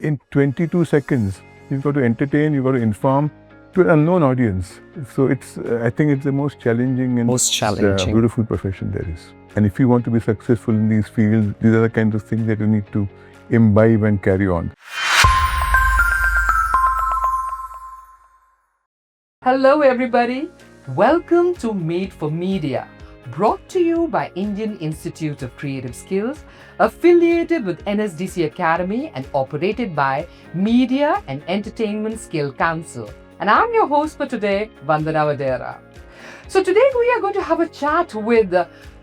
In 22 seconds, you've got to entertain, you've got to inform to an unknown audience. So I think it's the most challenging and beautiful profession there is. And if you want to be successful in these fields, these are the kinds of things that you need to imbibe and carry on. Hello everybody, welcome to Made for Media, brought to you by Indian Institute of Creative Skills, affiliated with NSDC Academy and operated by Media and Entertainment Skill Council. And I'm your host for today, Vandana Vadera. So today we are going to have a chat with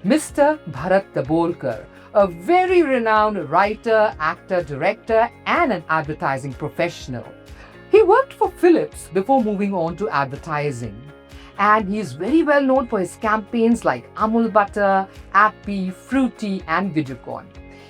Mr. Bharat Dabholkar, a very renowned writer, actor, director and an advertising professional. He worked for Philips before moving on to advertising. And he is very well known for his campaigns like Amul Butter, Appy, Fruity and Videocon.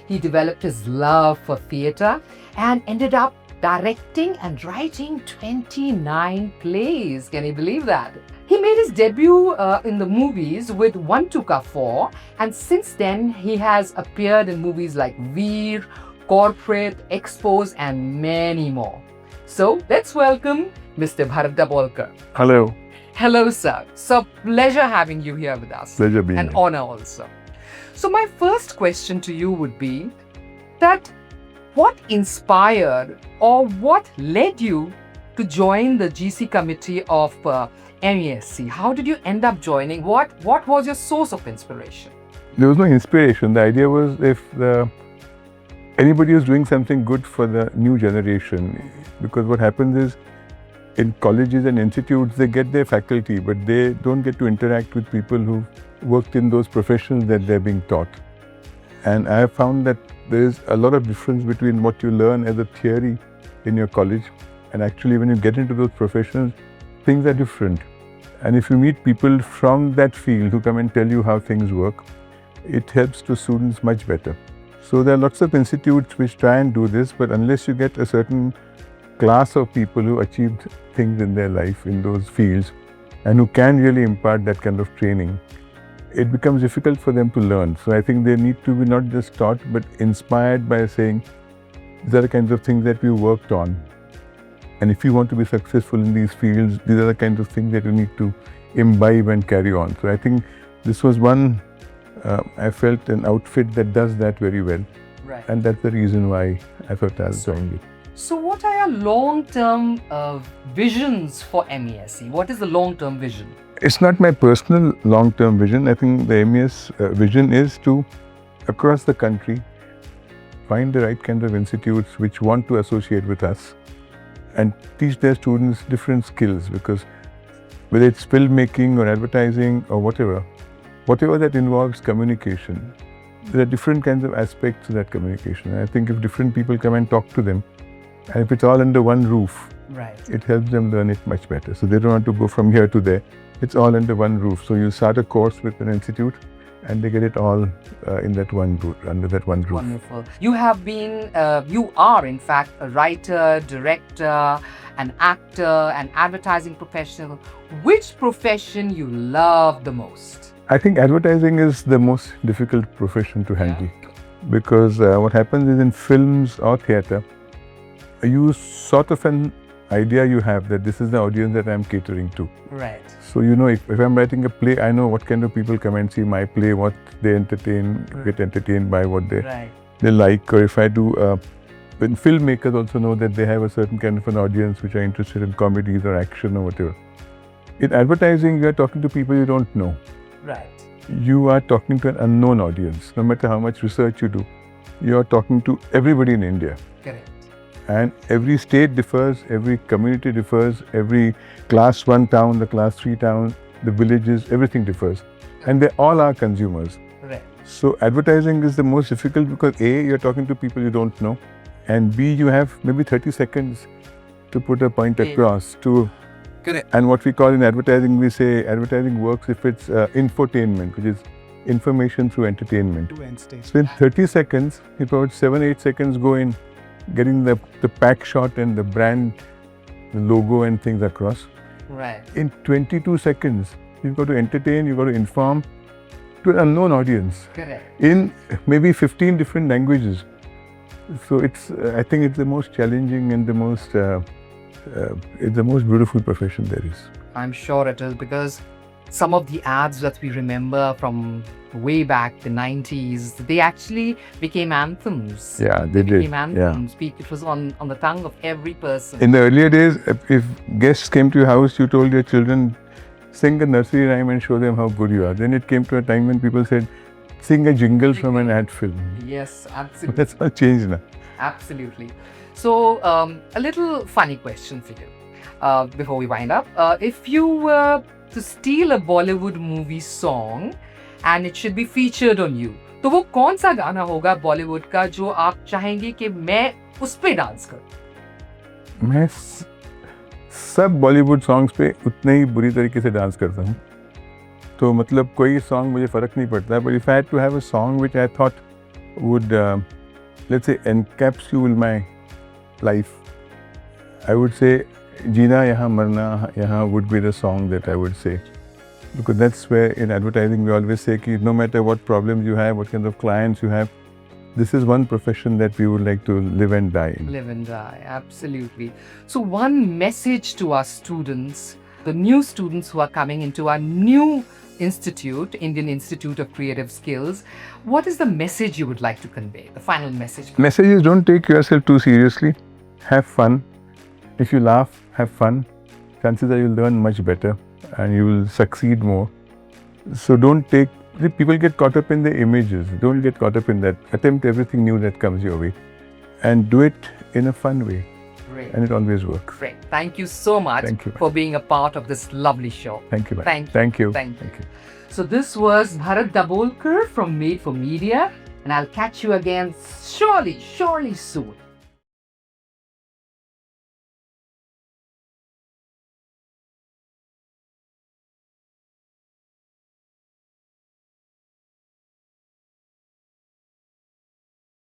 He developed his love for theatre and ended up directing and writing 29 plays. Can you believe that? He made his debut in the movies with One Tuka 4, and since then he has appeared in movies like Veer, Corporate, Expose and many more. So let's welcome Mr. Bharat Dabholkar. Hello. Hello, sir. So pleasure having you here with us. Pleasure being An here. honor also. So my first question to you would be that what inspired or what led you to join the GC committee of MESC? How did you end up joining? What was your source of inspiration? There was no inspiration. The idea was if anybody is doing something good for the new generation, because what happens is in colleges and institutes, they get their faculty, but they don't get to interact with people who worked in those professions that they're being taught. And I have found that there is a lot of difference between what you learn as a theory in your college and actually when you get into those professions, things are different. And if you meet people from that field who come and tell you how things work, it helps to students much better. So there are lots of institutes which try and do this, but unless you get a certain class of people who achieved things in their life in those fields and who can really impart that kind of training, it becomes difficult for them to learn. So I think they need to be not just taught but inspired by saying, these are the kinds of things that we worked on. And if you want to be successful in these fields, these are the kinds of things that you need to imbibe and carry on. So I think this was one, I felt an outfit that does that very well. Right. And that's the reason why I thought I'll join it. So what are your long-term visions for MESC? What is the long-term vision? It's not my personal long-term vision. I think the MES vision is to, across the country, find the right kind of institutes which want to associate with us and teach their students different skills, because whether it's filmmaking or advertising or whatever that involves communication, there are different kinds of aspects to that communication. And I think if different people come and talk to them, and if it's all under one roof, Right. it helps them learn it much better. So they don't want to go from here to there. It's all under one roof. So you start a course with an institute and they get it all in that one roof, under that one roof. Wonderful. You have been, you are in fact a writer, director, an actor, an advertising professional. Which profession you love the most? I think advertising is the most difficult profession to handle, because what happens is in films or theatre, you sort of an idea you have that this is the audience that I'm catering to. Right. So you know, if I'm writing a play, I know what kind of people come and see my play, what they get entertained by, what they like. Or if I do, when filmmakers also know that they have a certain kind of an audience which are interested in comedies or action or whatever. In advertising, you are talking to people you don't know. Right. You are talking to an unknown audience. No matter how much research you do, you are talking to everybody in India. Correct. And every state differs, every community differs, every class 1 town, the class 3 town, the villages, everything differs. And they all are consumers. Right. So advertising is the most difficult because A, you're talking to people you don't know, and B, you have maybe 30 seconds to put a point across. Correct. And what we call in advertising, we say advertising works if it's infotainment, which is information through entertainment. So in 30 seconds, if about 7-8 seconds go in getting the pack shot and the brand, the logo and things across. Right. In 22 seconds, you've got to entertain, you've got to inform to an unknown audience. Correct. In maybe 15 different languages. So I think it's the most challenging and it's the most beautiful profession there is. I'm sure it is, because some of the ads that we remember from way back the 90s, they actually became anthems. Yeah, they did. Became anthems. It was on the tongue of every person. In the earlier days, if guests came to your house, you told your children, sing a nursery rhyme and show them how good you are. Then it came to a time when people said, sing a jingle from an ad film. Yes, absolutely. That's all changed now. Absolutely. So, a little funny question for you before we wind up. If you were to steal a Bollywood movie song and it should be featured on you, तो वो कौन सा गाना होगा बॉलीवुड का जो आप चाहेंगे कि मैं उस पे डांस करूं? मैं सब बॉलीवुड सॉन्ग्स पे उतने ही बुरी तरीके से डांस करता हूँ, तो मतलब कोई सॉन्ग मुझे फ़र्क नहीं पड़ता. But if I had to have a song which I thought would let's say encapsulate my life, I would say जीना यहाँ मरना यहाँ would be the song that I would say, because that's where in advertising we always say कि no matter what problems you have, what kind of clients you have, this is one profession that we would like to live and die in. Live and die, absolutely. So one message to our students, the new students who are coming into our new institute, Indian Institute of Creative Skills, what is the message you would like to convey? The final message. Message is, don't take yourself too seriously. Have fun. If you laugh, have fun, chances are you'll learn much better and you will succeed more. So people get caught up in the images. Don't get caught up in that. Attempt everything new that comes your way and do it in a fun way. Great. And it always works. Great. Thank you so much for being a part of this lovely show. Thank you. Thank you. So this was Bharat Dabholkar from Made for Media, and I'll catch you again surely soon.